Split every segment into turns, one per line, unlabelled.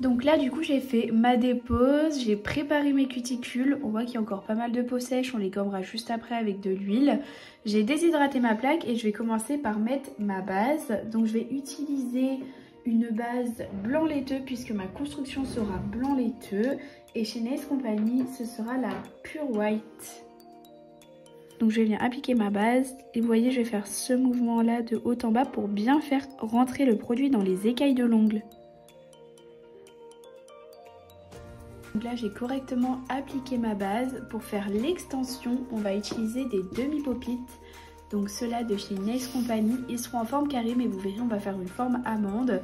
Donc là du coup j'ai fait ma dépose, j'ai préparé mes cuticules, on voit qu'il y a encore pas mal de peau sèche, on les gommera juste après avec de l'huile. J'ai déshydraté ma plaque et je vais commencer par mettre ma base. Donc je vais utiliser une base blanc laiteux puisque ma construction sera blanc laiteux. Et chez Nails Company ce sera la Pure White. Donc je vais venir appliquer ma base et vous voyez je vais faire ce mouvement là de haut en bas pour bien faire rentrer le produit dans les écailles de l'ongle. Donc là j'ai correctement appliqué ma base. Pour faire l'extension, on va utiliser des demi-pop-it. Donc ceux-là de chez Nails Company, ils seront en forme carrée mais vous verrez on va faire une forme amande.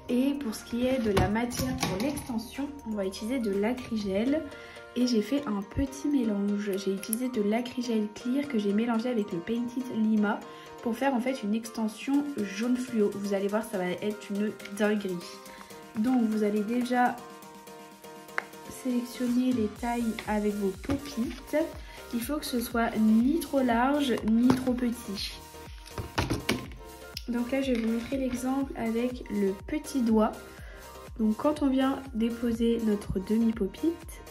Et pour ce qui est de la matière pour l'extension, on va utiliser de l'acrygel. Et j'ai fait un petit mélange. J'ai utilisé de l'acrygel clear que j'ai mélangé avec le Painted Lima pour faire en fait une extension jaune fluo. Vous allez voir ça va être une dinguerie. Donc vous allez déjà sélectionner les tailles avec vos pop-it. Il faut que ce soit ni trop large ni trop petit. Donc là je vais vous montrer l'exemple avec le petit doigt. Donc quand on vient déposer notre demi-pop-it,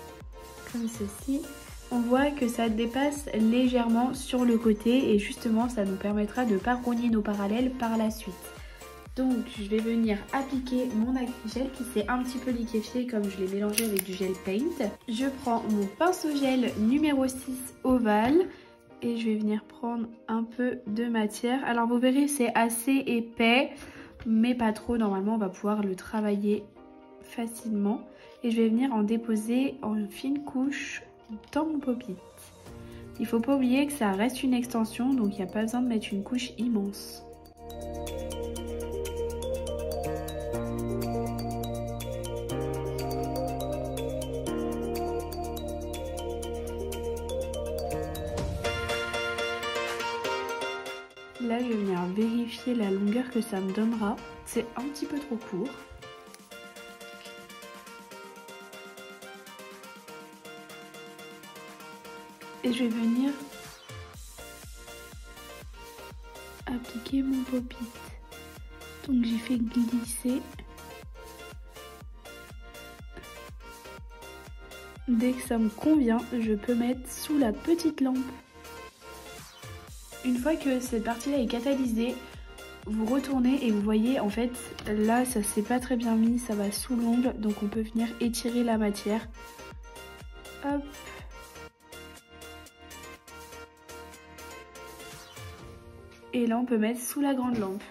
comme ceci, on voit que ça dépasse légèrement sur le côté et justement ça nous permettra de ne pas rogner nos parallèles par la suite. Donc je vais venir appliquer mon acrygel qui s'est un petit peu liquéfié comme je l'ai mélangé avec du gel paint. Je prends mon pinceau gel numéro 6 ovale et je vais venir prendre un peu de matière. Alors vous verrez c'est assez épais mais pas trop, normalement on va pouvoir le travailler facilement. Et je vais venir en déposer en fine couche dans mon pop-it. Il ne faut pas oublier que ça reste une extension donc il n'y a pas besoin de mettre une couche immense. Là je vais venir vérifier la longueur que ça me donnera. C'est un petit peu trop court. Et je vais venir appliquer mon pop-it. Donc j'ai fait glisser. Dès que ça me convient, je peux mettre sous la petite lampe. Une fois que cette partie-là est catalysée, vous retournez et vous voyez en fait là ça s'est pas très bien mis, ça va sous l'ongle. Donc on peut venir étirer la matière. Hop. Et là on peut mettre sous la grande lampe.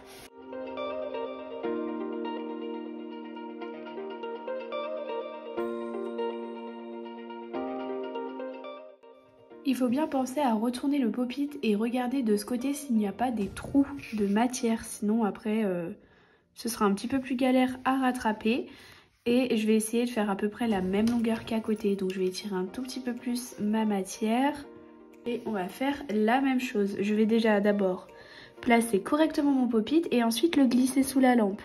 Il faut bien penser à retourner le pop-it et regarder de ce côté s'il n'y a pas des trous de matière. Sinon après ce sera un petit peu plus galère à rattraper. Et je vais essayer de faire à peu près la même longueur qu'à côté. Donc je vais étirer un tout petit peu plus ma matière. Et on va faire la même chose. Je vais déjà d'abord placer correctement mon pop-it et ensuite le glisser sous la lampe.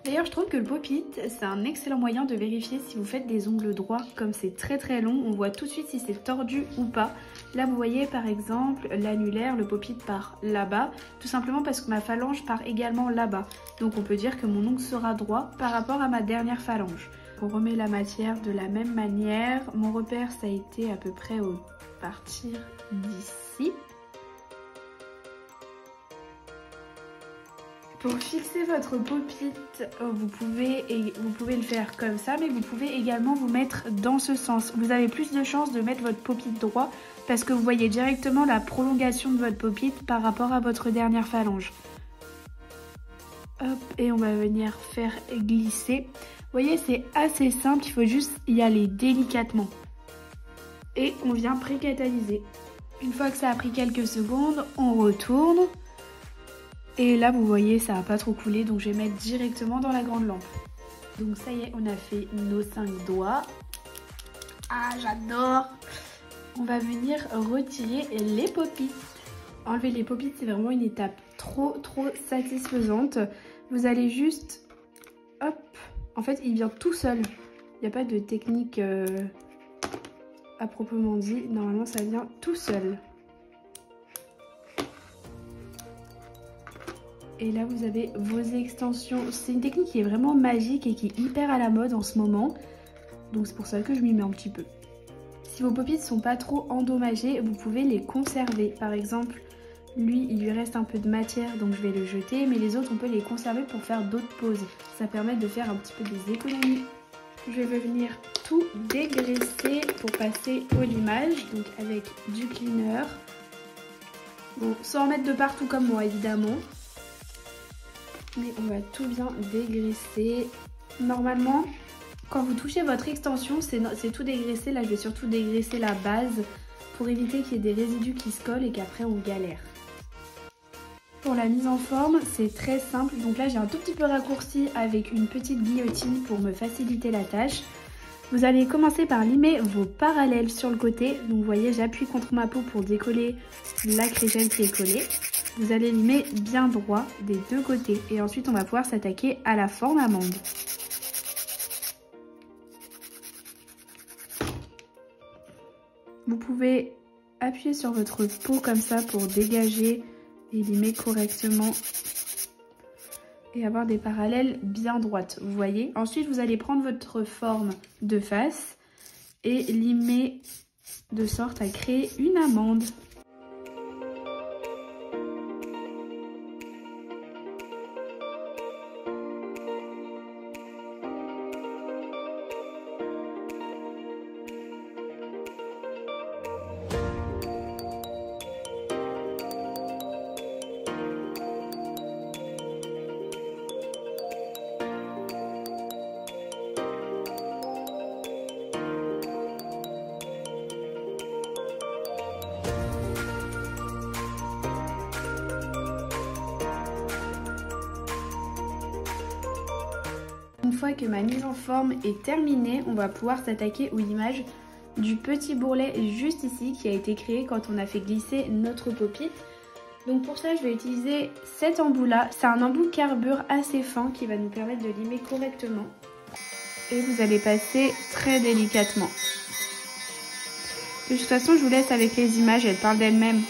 D'ailleurs je trouve que le pop-it c'est un excellent moyen de vérifier si vous faites des ongles droits. Comme c'est très long, on voit tout de suite si c'est tordu ou pas. Là vous voyez par exemple l'annulaire, le pop-it part là-bas, tout simplement parce que ma phalange part également là-bas. Donc on peut dire que mon ongle sera droit par rapport à ma dernière phalange. On remet la matière de la même manière. Mon repère ça a été à peu près au partir d'ici. Pour fixer votre pop-it, vous pouvez le faire comme ça, mais vous pouvez également vous mettre dans ce sens. Vous avez plus de chances de mettre votre pop-it droit parce que vous voyez directement la prolongation de votre pop-it par rapport à votre dernière phalange. Hop, et on va venir faire glisser. Vous voyez, c'est assez simple, il faut juste y aller délicatement. Et on vient pré-catalyser. Une fois que ça a pris quelques secondes, on retourne. Et là, vous voyez, ça n'a pas trop coulé, donc je vais mettre directement dans la grande lampe. Donc ça y est, on a fait nos 5 doigts. Ah, j'adore! On va venir retirer les pop-it. Enlever les pop-it, c'est vraiment une étape trop satisfaisante. Vous allez juste... Hop! En fait, il vient tout seul. Il n'y a pas de technique à proprement dit. Normalement, ça vient tout seul. Et là, vous avez vos extensions. C'est une technique qui est vraiment magique et qui est hyper à la mode en ce moment. Donc, c'est pour ça que je m'y mets un petit peu. Si vos pop-its ne sont pas trop endommagés, vous pouvez les conserver. Par exemple, lui, il lui reste un peu de matière, donc je vais le jeter. Mais les autres, on peut les conserver pour faire d'autres poses. Ça permet de faire un petit peu des économies. Je vais venir tout dégraisser pour passer au limage. Donc, avec du cleaner. Bon, sans en mettre de partout comme moi, évidemment. Mais on va tout bien dégraisser. Normalement, quand vous touchez votre extension, c'est tout dégraissé. Là, je vais surtout dégraisser la base pour éviter qu'il y ait des résidus qui se collent et qu'après on galère. Pour la mise en forme, c'est très simple. Donc là, j'ai un tout petit peu raccourci avec une petite guillotine pour me faciliter la tâche. Vous allez commencer par limer vos parallèles sur le côté. Donc vous voyez, j'appuie contre ma peau pour décoller la crégelle qui est collée. Vous allez limer bien droit des deux côtés et ensuite on va pouvoir s'attaquer à la forme amande. Vous pouvez appuyer sur votre peau comme ça pour dégager et limer correctement et avoir des parallèles bien droites, vous voyez. Ensuite vous allez prendre votre forme de face et limer de sorte à créer une amande. Une fois que ma mise en forme est terminée, on va pouvoir s'attaquer aux images du petit bourrelet juste ici qui a été créé quand on a fait glisser notre pop-it. Donc pour ça, je vais utiliser cet embout là. C'est un embout carbure assez fin qui va nous permettre de limer correctement. Et vous allez passer très délicatement. De toute façon, je vous laisse avec les images, elles parlent d'elles-mêmes.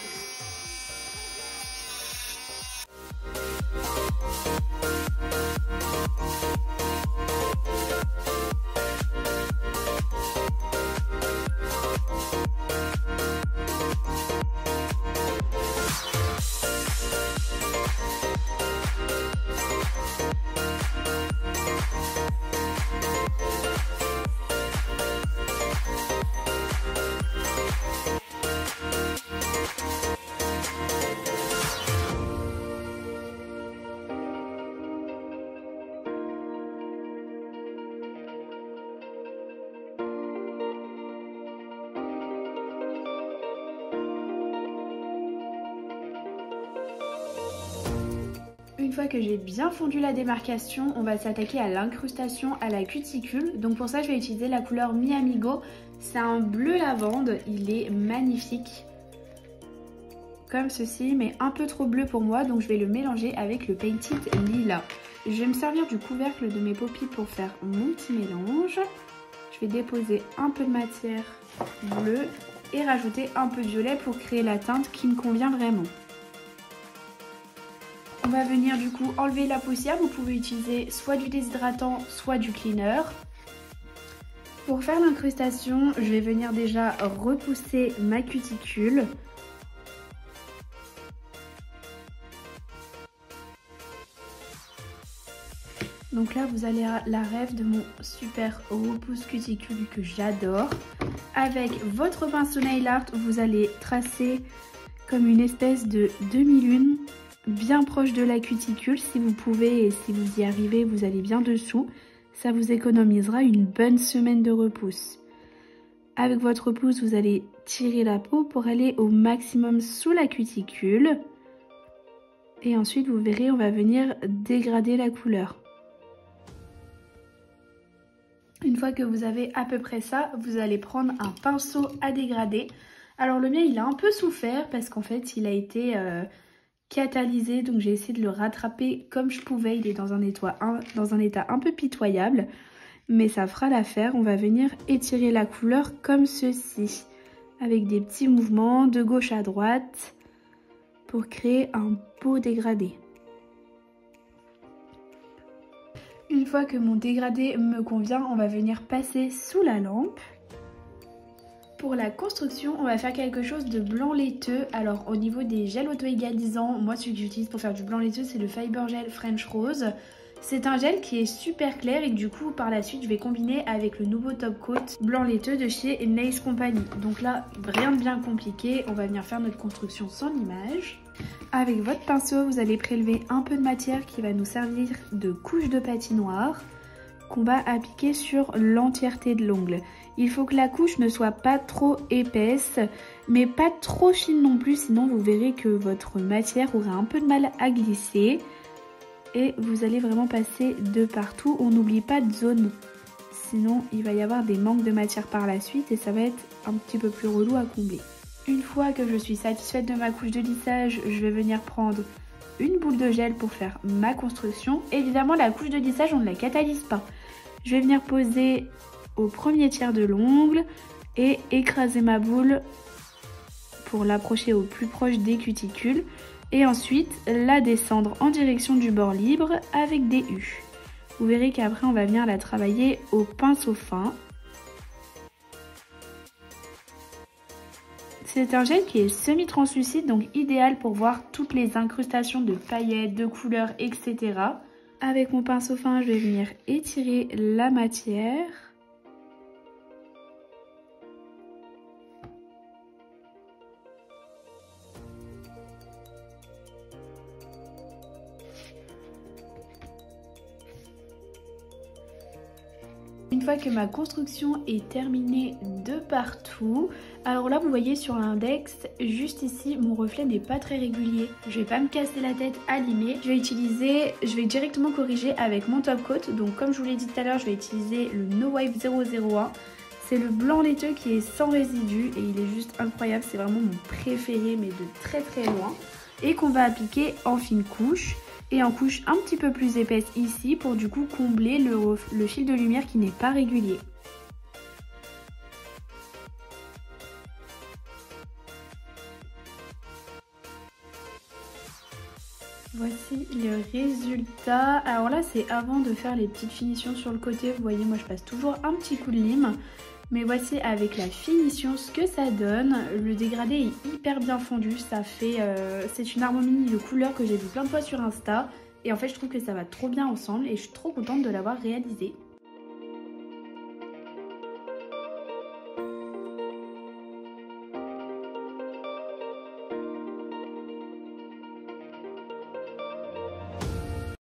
Une fois que j'ai bien fondu la démarcation, on va s'attaquer à l'incrustation à la cuticule. Donc pour ça, je vais utiliser la couleur Mi Amigo. C'est un bleu lavande, il est magnifique. Comme ceci, mais un peu trop bleu pour moi, donc je vais le mélanger avec le Painted Lila. Je vais me servir du couvercle de mes pop-its pour faire mon petit mélange. Je vais déposer un peu de matière bleue et rajouter un peu de violet pour créer la teinte qui me convient vraiment. On va venir du coup enlever la poussière. Vous pouvez utiliser soit du déshydratant, soit du cleaner. Pour faire l'incrustation, je vais venir déjà repousser ma cuticule. Donc là, vous avez la rêve de mon super repousse cuticule que j'adore. Avec votre pinceau nail art, vous allez tracer comme une espèce de demi-lune bien proche de la cuticule. Si vous pouvez et si vous y arrivez, vous allez bien dessous. Ça vous économisera une bonne semaine de repousse. Avec votre pouce, vous allez tirer la peau pour aller au maximum sous la cuticule. Et ensuite, vous verrez, on va venir dégrader la couleur. Une fois que vous avez à peu près ça, vous allez prendre un pinceau à dégrader. Alors le mien, il a un peu souffert parce qu'en fait, il a été catalysé. Donc j'ai essayé de le rattraper comme je pouvais. Il est dans un état un peu pitoyable. mais ça fera l'affaire. On va venir étirer la couleur comme ceci, avec des petits mouvements de gauche à droite pour créer un beau dégradé. Une fois que mon dégradé me convient, on va venir passer sous la lampe. Pour la construction, on va faire quelque chose de blanc laiteux. Alors au niveau des gels auto-égalisants, moi celui que j'utilise pour faire du blanc laiteux, c'est le Fiber Gel French Rose. C'est un gel qui est super clair et du coup par la suite je vais combiner avec le nouveau Top Coat blanc laiteux de chez Nails Company. Donc là, rien de bien compliqué, on va venir faire notre construction sans image. Avec votre pinceau, vous allez prélever un peu de matière qui va nous servir de couche de patinoire qu'on va appliquer sur l'entièreté de l'ongle. Il faut que la couche ne soit pas trop épaisse, mais pas trop fine non plus, sinon vous verrez que votre matière aura un peu de mal à glisser. Et vous allez vraiment passer de partout. On n'oublie pas de zone, sinon il va y avoir des manques de matière par la suite et ça va être un petit peu plus relou à combler. Une fois que je suis satisfaite de ma couche de lissage, je vais venir prendre une boule de gel pour faire ma construction. Évidemment, la couche de lissage, on ne la catalyse pas. Je vais venir poser au premier tiers de l'ongle et écraser ma boule pour l'approcher au plus proche des cuticules. Et ensuite, la descendre en direction du bord libre avec des U. Vous verrez qu'après, on va venir la travailler au pinceau fin. C'est un gel qui est semi-translucide, donc idéal pour voir toutes les incrustations de paillettes, de couleurs, etc. Avec mon pinceau fin, je vais venir étirer la matière. Une fois que ma construction est terminée de partout, alors là vous voyez sur l'index, juste ici, mon reflet n'est pas très régulier. Je vais pas me casser la tête à limer. Je vais directement corriger avec mon Top Coat. Donc comme je vous l'ai dit tout à l'heure, je vais utiliser le No Wipe 001. C'est le blanc laiteux qui est sans résidus et il est juste incroyable. C'est vraiment mon préféré, mais de très très loin. Et qu'on va appliquer en fine couche. Et en couche un petit peu plus épaisse ici pour du coup combler le fil de lumière qui n'est pas régulier. Voici le résultat. Alors là c'est avant de faire les petites finitions sur le côté. Vous voyez, moi je passe toujours un petit coup de lime. Mais voici avec la finition ce que ça donne. Le dégradé est hyper bien fondu. Ça fait, c'est une harmonie de couleurs que j'ai vu plein de fois sur Insta. Et en fait je trouve que ça va trop bien ensemble et je suis trop contente de l'avoir réalisé.